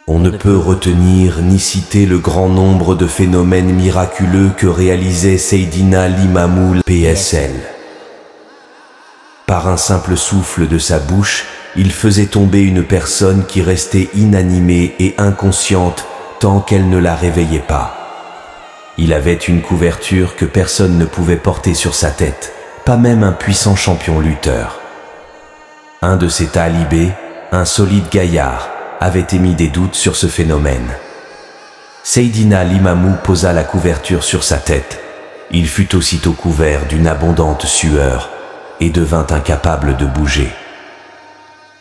On ne peut retenir ni citer le grand nombre de phénomènes miraculeux que réalisait Seydina Limamou PSL. Par un simple souffle de sa bouche, il faisait tomber une personne qui restait inanimée et inconsciente tant qu'elle ne la réveillait pas. Il avait une couverture que personne ne pouvait porter sur sa tête, pas même un puissant champion lutteur. Un de ses talibés, un solide gaillard, avait émis des doutes sur ce phénomène. Seydina Limamou posa la couverture sur sa tête. Il fut aussitôt couvert d'une abondante sueur et devint incapable de bouger.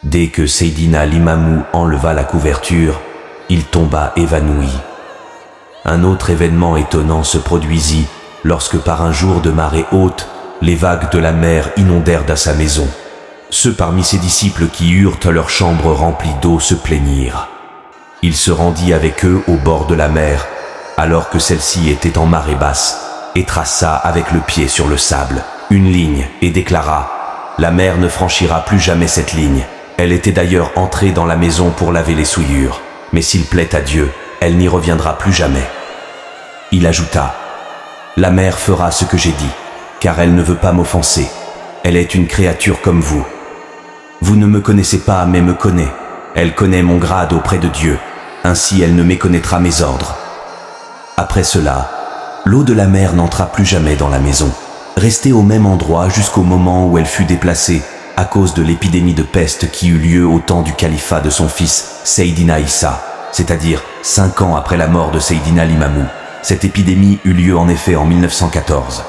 Dès que Seydina Limamou enleva la couverture, il tomba évanoui. Un autre événement étonnant se produisit lorsque par un jour de marée haute, les vagues de la mer inondèrent sa maison. Ceux parmi ses disciples qui eurent leur chambre remplie d'eau se plaignirent. Il se rendit avec eux au bord de la mer, alors que celle-ci était en marée basse, et traça avec le pied sur le sable une ligne et déclara « La mer ne franchira plus jamais cette ligne. Elle était d'ailleurs entrée dans la maison pour laver les souillures, mais s'il plaît à Dieu, elle n'y reviendra plus jamais. » Il ajouta « La mer fera ce que j'ai dit, car elle ne veut pas m'offenser. Elle est une créature comme vous. Vous ne me connaissez pas, mais me connaît. Elle connaît mon grade auprès de Dieu. Ainsi, elle ne méconnaîtra mes ordres. » Après cela, l'eau de la mer n'entra plus jamais dans la maison, restée au même endroit jusqu'au moment où elle fut déplacée à cause de l'épidémie de peste qui eut lieu au temps du califat de son fils Seydina Issa, c'est-à-dire 5 ans après la mort de Seydina Limamou. Cette épidémie eut lieu en effet en 1914.